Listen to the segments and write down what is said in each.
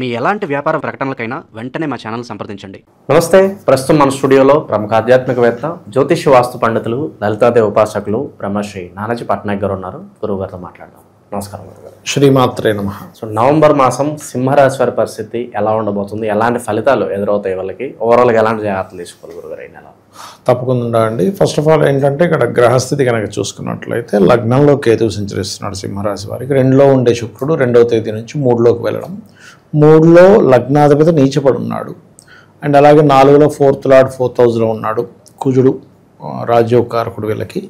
మీ ఎలాంటి వ్యాపార ప్రకటనలకైనా వెంటనే మా ఛానల్ సంప్రదించండి. నమస్తే. ప్రస్తుతం మన స్టూడియోలో ప్రముఖ ఆధ్యాత్మికవేత్త, జ్యోతిష్య వాస్తు పండితులు, లలితాదేవి ఉపాసకులు బ్రహ్మశ్రీ నానాజీ పట్నాయక్ గారు ఉన్నారు. గురువు గారితో మాట్లాడదాం. నమస్కారం గురుగారు. శ్రీమాత్రే నమః. సో నవంబర్ మాసం సింహరాశి వారి పరిస్థితి ఎలా ఉండబోతుంది, ఎలాంటి ఫలితాలు ఎదురవుతాయి వాళ్ళకి, ఓవరాల్గా ఎలాంటి జాగ్రత్తలు తీసుకోవాలి గురుగారు ఈ నెల? తప్పకుండా అండి. ఫస్ట్ ఆఫ్ ఆల్ ఏంటంటే ఇక్కడ గ్రహస్థితి కనుక చూసుకున్నట్లయితే లగ్నంలో కేతువు సంచరిస్తున్నాడు సింహరాశి వారికి. 2లో ఉండే శుక్రుడు 2వ తేదీ నుంచి 3లోకి వెళ్ళడం, 3లో లగ్నాధిపతి నీచపడి ఉన్నాడు. అండ్ అలాగే 4లో 4th లార్డ్ 4th హౌస్లో ఉన్నాడు కుజుడు, రాజ్యోకారకుడు వీళ్ళకి.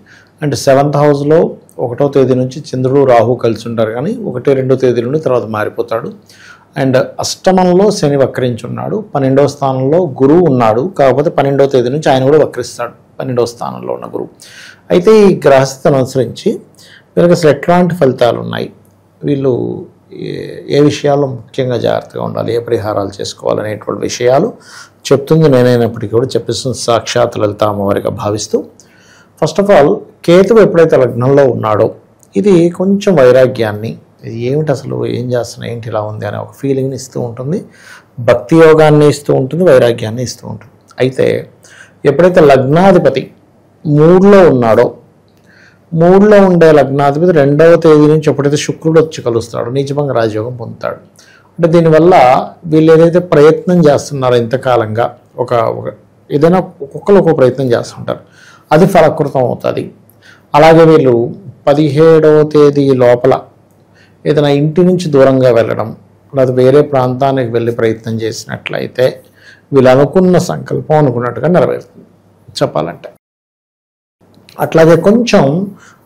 అండ్ 7th హౌస్లో 1వ తేదీ నుంచి చంద్రుడు రాహు కలిసి ఉంటారు, కానీ 1, 2 తేదీ నుండి తర్వాత మారిపోతాడు. అండ్ అష్టమంలో శని వక్రించున్నాడు. 12వ స్థానంలో గురువు ఉన్నాడు, కాకపోతే 12వ తేదీ నుంచి ఆయన కూడా వక్రిస్తాడు, 12వ స్థానంలో ఉన్న గురువు. అయితే ఈ గ్రహస్థితిని అనుసరించి వీళ్ళకి అసలు ఎట్లాంటి ఫలితాలు ఉన్నాయి, వీళ్ళు ఏ విషయాల్లో ముఖ్యంగా జాగ్రత్తగా ఉండాలి, ఏ పరిహారాలు చేసుకోవాలనేటువంటి విషయాలు చెప్తుంది నేనైనప్పటికీ కూడా చెప్పిస్తుంది సాక్షాత్ లలిత అమ్మవారిగా భావిస్తూ. ఫస్ట్ ఆఫ్ ఆల్ కేతువు ఎప్పుడైతే లగ్నంలో ఉన్నాడో ఇది కొంచెం వైరాగ్యాన్ని, ఇది ఏమిటి అసలు ఏం చేస్తున్నా ఏంటి ఇలా ఉంది అనే ఒక ఫీలింగ్ని ఇస్తూ ఉంటుంది, భక్తి యోగాన్ని ఇస్తూ ఉంటుంది, వైరాగ్యాన్ని ఇస్తూ ఉంటుంది. అయితే ఎప్పుడైతే లగ్నాధిపతి 3లో ఉన్నాడో, 3లో ఉండే లగ్నాధిపతి 2వ తేదీ నుంచి ఎప్పుడైతే శుక్రుడు వచ్చి కలుస్తాడో నీచభంగ రాజయోగం పొందుతాడు. అంటే దీనివల్ల వీళ్ళు ఏదైతే ప్రయత్నం చేస్తున్నారో ఇంతకాలంగా ఒక ఏదైనా ఒక్కొక్కరు ఒక్కొక్క ప్రయత్నం చేస్తుంటారు, అది ఫలకృతం అవుతుంది. అలాగే వీళ్ళు 17వ తేదీ లోపల ఏదైనా ఇంటి నుంచి దూరంగా వెళ్ళడం లేదా వేరే ప్రాంతానికి వెళ్ళి ప్రయత్నం చేసినట్లయితే వీళ్ళు అనుకున్న సంకల్పం అనుకున్నట్టుగా నెరవేరుతుంది చెప్పాలంటే. అట్లాగే కొంచెం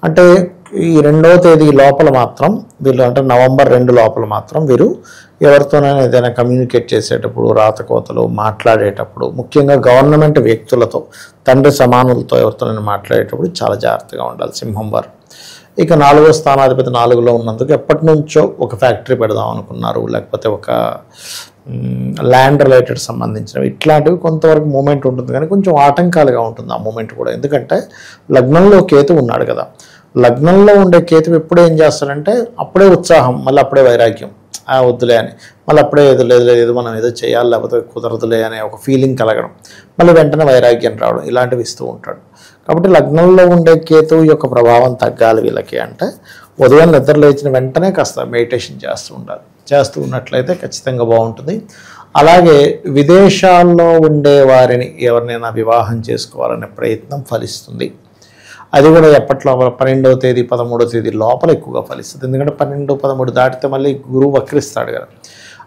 అంటే ఈ 2వ తేదీ లోపల మాత్రం వీళ్ళు, అంటే నవంబర్ 2 లోపల మాత్రం వీరు ఎవరితోనైనా ఏదైనా కమ్యూనికేట్ చేసేటప్పుడు, రాతకోతలు మాట్లాడేటప్పుడు, ముఖ్యంగా గవర్నమెంట్ వ్యక్తులతో, తండ్రి సమానులతో ఎవరితోనైనా మాట్లాడేటప్పుడు చాలా జాగ్రత్తగా ఉండాలి సింహం వారు. ఇక 4వ స్థానాధిపతి 4లో ఉన్నందుకు ఎప్పటి నుంచో ఒక ఫ్యాక్టరీ పెడదాం అనుకున్నారు, లేకపోతే ఒక ల్యాండ్ రిలేటెడ్ సంబంధించినవి, ఇట్లాంటివి కొంతవరకు మూమెంట్ ఉంటుంది, కానీ కొంచెం ఆటంకాలుగా ఉంటుంది ఆ మూమెంట్ కూడా. ఎందుకంటే లగ్నంలో కేతు ఉన్నాడు కదా, లగ్నంలో ఉండే కేతు ఎప్పుడు ఏం చేస్తాడంటే అప్పుడే ఉత్సాహం, మళ్ళీ అప్పుడే వైరాగ్యం, వద్దులే అని, మళ్ళీ అప్పుడే లేదు మనం ఏదో చేయాలి లేకపోతే కుదరదులే అనే ఒక ఫీలింగ్ కలగడం, మళ్ళీ వెంటనే వైరాగ్యం రావడం, ఇలాంటివి ఇస్తూ ఉంటాడు. కాబట్టి లగ్నంలో ఉండే కేతువు యొక్క ప్రభావం తగ్గాలి వీళ్ళకి అంటే ఉదయం నిద్ర లేచిన వెంటనే కాస్త మెడిటేషన్ చేస్తూ ఉండాలి. చేస్తూ ఉన్నట్లయితే ఖచ్చితంగా బాగుంటుంది. అలాగే విదేశాల్లో ఉండే వారిని ఎవరినైనా వివాహం చేసుకోవాలనే ప్రయత్నం ఫలిస్తుంది. అది కూడా ఎప్పట్లో 12వ తేదీ 13వ తేదీ లోపల ఎక్కువగా ఫలిస్తుంది. ఎందుకంటే 12, 13 దాటితే మళ్ళీ గురువు వక్రిస్తాడు కదా.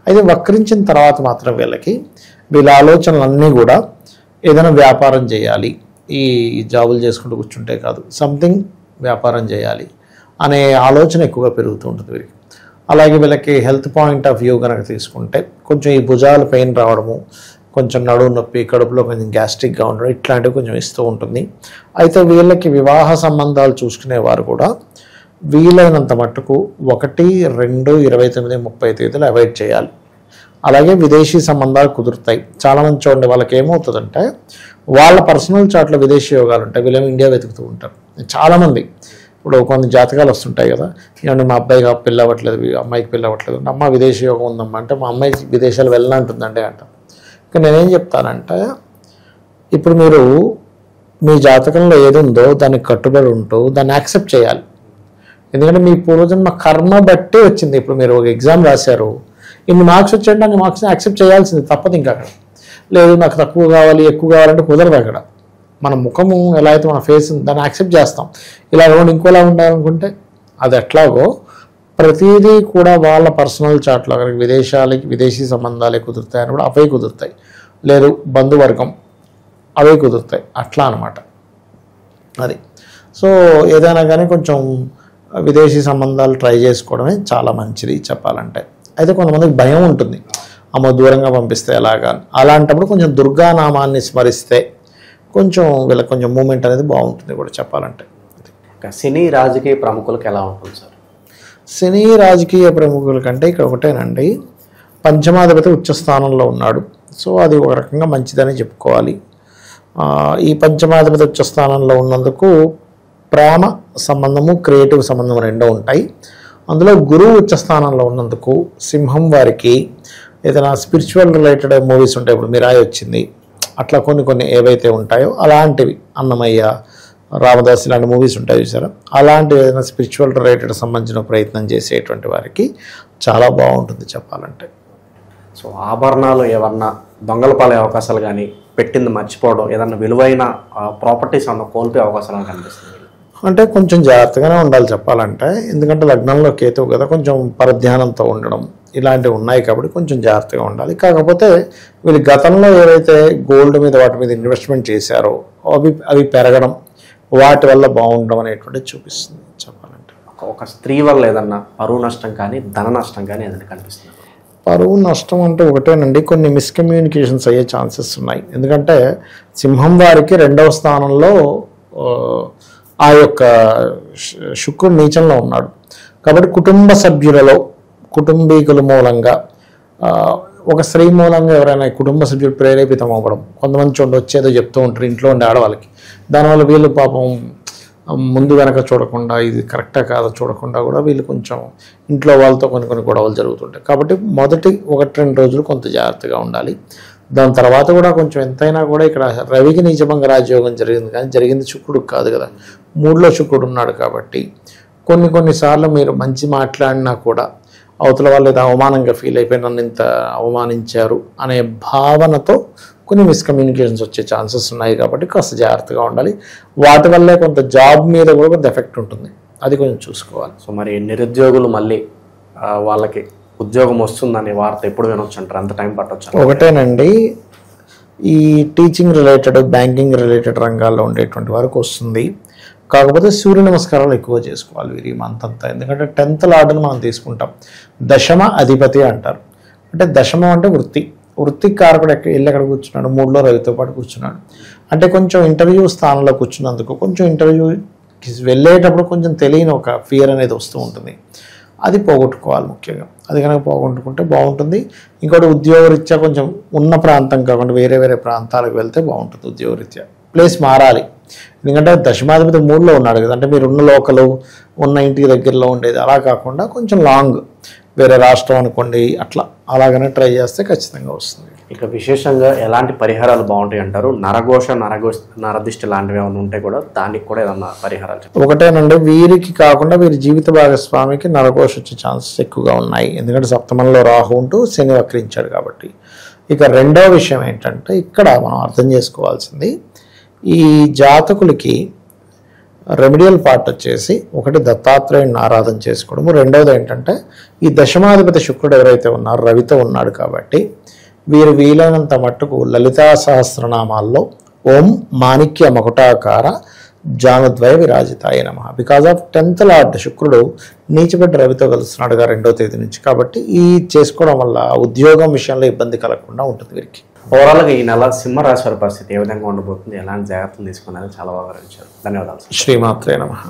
అయితే వక్రించిన తర్వాత మాత్రం వీళ్ళ ఆలోచనలన్నీ కూడా ఏదైనా వ్యాపారం చేయాలి, ఈ జాబులు చేసుకుంటూ కూర్చుంటే కాదు, సంథింగ్ వ్యాపారం చేయాలి అనే ఆలోచన ఎక్కువగా పెరుగుతూ ఉంటుంది వీరికి. అలాగే వీళ్ళకి హెల్త్ పాయింట్ ఆఫ్ వ్యూ కనుక తీసుకుంటే కొంచెం ఈ భుజాలు పెయిన్ రావడము, కొంచెం నడుము నొప్పి, కడుపులో కొంచెం గ్యాస్ట్రిక్గా ఉండడం, ఇట్లాంటివి కొంచెం ఇస్తూ ఉంటుంది. అయితే వీళ్ళకి వివాహ సంబంధాలు చూసుకునేవారు కూడా వీలైనంత మట్టుకు 1, 2, 29, 30 తేదీలు అవాయిడ్ చేయాలి. అలాగే విదేశీ సంబంధాలు కుదురుతాయి. చాలామంది చూడండి, వాళ్ళకి ఏమవుతుందంటే వాళ్ళ పర్సనల్ చాట్లో విదేశీ యోగాలు ఉంటాయి, వీళ్ళేమో ఇండియా వెతుకుతూ ఉంటారు. చాలామంది ఇప్పుడు కొన్ని జాతకాలు వస్తుంటాయి కదా, ఏమంటే మా అబ్బాయికి పెళ్ళి అవ్వట్లేదు, అమ్మాయికి పెళ్ళి అవ్వట్లేదు, అమ్మ విదేశీ యోగం ఉందమ్మా అంటే మా అమ్మాయి విదేశాలు వెళ్ళనంటుందండి అంట. ఇంకా నేనేం చెప్తానంటే ఇప్పుడు మీరు మీ జాతకంలో ఏది ఉందో దానికి కట్టుబడి ఉంటూ దాన్ని యాక్సెప్ట్ చేయాలి. ఎందుకంటే మీ పూర్వజన్మ కర్మ బట్టే వచ్చింది. ఇప్పుడు మీరు ఒక ఎగ్జామ్ రాశారు, ఇన్ని మార్క్స్ వచ్చాయంటే అన్ని మార్క్స్ని యాక్సెప్ట్ చేయాల్సింది తప్పదు. ఇంకా అక్కడ లేదు నాకు తక్కువ కావాలి ఎక్కువ కావాలంటే కుదరదు. అక్కడ మన ముఖము ఎలా అయితే మన ఫేస్ దాన్ని యాక్సెప్ట్ చేస్తాం. ఇలా ఇంకోలా ఉండాలనుకుంటే అది ఎట్లాగో ప్రతిదీ కూడా వాళ్ళ పర్సనల్ చాట్లో కనుక విదేశీ సంబంధాలే కుదురుతాయని కూడా అవే కుదురుతాయి, లేదు బంధువర్గం అవే కుదురుతాయి, అట్లా అనమాట అది. సో ఏదైనా కానీ కొంచెం విదేశీ సంబంధాలు ట్రై చేసుకోవడమే చాలా మంచిది చెప్పాలంటే. అయితే కొంతమందికి భయం ఉంటుంది, అమ్మ దూరంగా పంపిస్తే ఎలాగా, అలాంటప్పుడు కొంచెం దుర్గానామాన్ని స్మరిస్తే కొంచెం వీళ్ళకి కొంచెం మూమెంట్ అనేది బాగుంటుంది కూడా చెప్పాలంటే. సినీ రాజకీయ ప్రముఖులకు ఎలా ఉంటుంది సార్? సినీ రాజకీయ ప్రముఖుల కంటే ఇక్కడ ఒకటేనండి, పంచమాధిపతి ఉచ్చ స్థానంలో ఉన్నాడు. సో అది ఒక రకంగా మంచిదని చెప్పుకోవాలి. ఈ పంచమాధిపతి ఉచ్చ స్థానంలో ఉన్నందుకు ప్రేమ సంబంధము, క్రియేటివ్ సంబంధం రెండూ ఉంటాయి. అందులో గురువు ఉచ్చ స్థానంలో ఉన్నందుకు సింహం వారికి ఏదైనా స్పిరిచువల్ రిలేటెడ్ మూవీస్ ఉంటాయి, ఇప్పుడు మిరాయి వచ్చింది, అట్లా కొన్ని ఏవైతే ఉంటాయో అలాంటివి, అన్నమయ్య, రామదాస్ ఇలాంటి మూవీస్ ఉంటాయి చూసారా, అలాంటి ఏదైనా స్పిరిచువల్ రిలేటెడ్ సంబంధించిన ప్రయత్నం చేసేటువంటి వారికి చాలా బాగుంటుంది చెప్పాలంటే. సో ఆభరణాలు ఏమన్నా దొంగలు పాలే అవకాశాలు కానీ, పెట్టింది మర్చిపోవడం, ఏదన్నా విలువైన ప్రాపర్టీస్ అన్న కోల్పోయే అవకాశాలు కనిపిస్తుంది. అంటే కొంచెం జాగ్రత్తగానే ఉండాలి చెప్పాలంటే, ఎందుకంటే లగ్నంలో కేతువు కదా, కొంచెం పరధ్యానంతో ఉండడం ఇలాంటివి ఉన్నాయి కాబట్టి కొంచెం జాగ్రత్తగా ఉండాలి. కాకపోతే వీళ్ళు గతంలో ఏవైతే గోల్డ్ మీద వాటి మీద ఇన్వెస్ట్మెంట్ చేశారో అవి పెరగడం, వాటి వల్ల బాగుండడం అనేటువంటిది చూపిస్తుంది చెప్పాలంటే. ఒక స్త్రీ వల్ల ఏదన్నా పరువు నష్టం కానీ, ధన నష్టం కానీ ఏదైనా కనిపిస్తుంది. పరువు నష్టం అంటే ఒకటేనండి, కొన్ని మిస్కమ్యూనికేషన్స్ అయ్యే ఛాన్సెస్ ఉన్నాయి. ఎందుకంటే సింహం వారికి 2వ స్థానంలో ఆ యొక్క శుక్రుడు నీచంలో ఉన్నాడు కాబట్టి కుటుంబ సభ్యులలో, కుటుంబీకుల మూలంగా, ఒక స్త్రీ మూలంగా ఎవరైనా కుటుంబ సభ్యులు ప్రేరేపితం అవ్వడం, కొంతమంది చూడండి వచ్చేదో చెప్తూ ఉంటారు ఇంట్లో ఉండే ఆడవాళ్ళకి, దానివల్ల వీళ్ళు పాపం ముందు వెనక చూడకుండా, ఇది కరెక్టా కాదో చూడకుండా కూడా వీళ్ళు కొంచెం ఇంట్లో వాళ్ళతో కొన్ని గొడవలు జరుగుతుంటాయి. కాబట్టి మొదటి 1-2 రోజులు కొంత జాగ్రత్తగా ఉండాలి. దాని తర్వాత కూడా కొంచెం ఎంతైనా కూడా ఇక్కడ రవికి నీచభంగ రాజయోగం జరిగింది, కానీ జరిగింది శుక్రుడికి కాదు కదా, 3లో శుక్రుడు ఉన్నాడు కాబట్టి కొన్నిసార్లు మీరు మంచి మాట్లాడినా కూడా అవతల వాళ్ళు ఏదో అవమానంగా ఫీల్ అయిపోయి నన్ను ఇంత అవమానించారు అనే భావనతో కొన్ని మిస్కమ్యూనికేషన్స్ వచ్చే ఛాన్సెస్ ఉన్నాయి. కాబట్టి కాస్త జాగ్రత్తగా ఉండాలి. వాటి వల్లే కొంత జాబ్ మీద కూడా కొంత ఎఫెక్ట్ ఉంటుంది, అది కొంచెం చూసుకోవాలి. సో మరి నిరుద్యోగులు మళ్ళీ వాళ్ళకి ఉద్యోగం వస్తుందనే వార్త ఎప్పుడు వినొచ్చు అంటారు? అంత టైం పట్టొచ్చు? ఒకటేనండి, ఈ టీచింగ్ రిలేటెడ్, బ్యాంకింగ్ రిలేటెడ్ రంగాల్లో ఉండేటువంటి వరకు వస్తుంది. కాకపోతే సూర్య నమస్కారాలు ఎక్కువ చేసుకోవాలి వీరి మంత్ అంతా. ఎందుకంటే 10th లార్డ్ని మనం తీసుకుంటాం, దశమ అధిపతి అంటారు. అంటే దశమం అంటే వృత్తి కారకుడు ఎక్కడ కూర్చున్నాడు, 3లో రవితో పాటు కూర్చున్నాడు. అంటే కొంచెం ఇంటర్వ్యూ స్థానంలో కూర్చున్నందుకు కొంచెం ఇంటర్వ్యూకి వెళ్ళేటప్పుడు కొంచెం తెలియని ఒక ఫియర్ అనేది వస్తూ ఉంటుంది, అది పోగొట్టుకోవాలి ముఖ్యంగా. అది కనుక పోగొట్టుకుంటే బాగుంటుంది. ఇంకోటి ఉద్యోగరీత్యా కొంచెం ఉన్న ప్రాంతం కాకుండా వేరే ప్రాంతాలకు వెళ్తే బాగుంటుంది. ఉద్యోగరీత్యా ప్లేస్ మారాలి, ఎందుకంటే దశమాధిపతి 3లో ఉన్నాడు కదా, అంటే మీరు ఉన్న లోకలు ఉన్న ఇంటికి దగ్గరలో ఉండేది అలా కాకుండా కొంచెం లాంగ్ వేరే రాష్ట్రం అనుకోండి, అలాగనే ట్రై చేస్తే ఖచ్చితంగా వస్తుంది. ఇక విశేషంగా ఎలాంటి పరిహారాలు బాగుంటాయి అంటారు? నరదిష్టి లాంటివి ఏమైనా ఉంటే కూడా దానికి కూడా ఏదన్నా పరిహారాలు చెప్పండి. ఒకటేనండి, వీరికి కాకుండా వీరి జీవిత భాగస్వామికి నరఘోష వచ్చే ఛాన్సెస్ ఎక్కువగా ఉన్నాయి, ఎందుకంటే సప్తమంలో రాహు ఉంటూ శని వక్రించాడు కాబట్టి. ఇక 2వ విషయం ఏంటంటే, ఇక్కడ మనం అర్థం చేసుకోవాల్సింది, ఈ జాతకులకి రెమెడియల్ పార్ట్ వచ్చేసి ఒకటి దత్తాత్రేయుని ఆరాధన చేసుకోవడము, 2వది ఏంటంటే ఈ దశమాధిపతి శుక్రుడు ఎవరైతే ఉన్నారో రవితో ఉన్నాడు కాబట్టి వీరు వీలైనంత మట్టుకు లలితా సహస్రనామాల్లో ఓం మాణిక్య మకుటాకార జానుద్వయ విరాజితాయ నమః. బికాజ్ ఆఫ్ 10th లార్డ్ శుక్రుడు నీచబడ్డ రవితో కలుస్తున్నాడుగా 2వ తేదీ నుంచి, కాబట్టి ఈ చేసుకోవడం వల్ల ఉద్యోగం విషయంలో ఇబ్బంది కలగకుండా ఉంటుంది వీరికి. ఓవరాల్గా ఈ నెల సింహరాశి వారి పరిస్థితి ఏ విధంగా ఉండబోతుంది, ఎలాంటి జాగ్రత్తలు తీసుకున్నది చాలా బాగా వివరించారు. ధన్యవాదాలు. శ్రీమాత్రే నమః.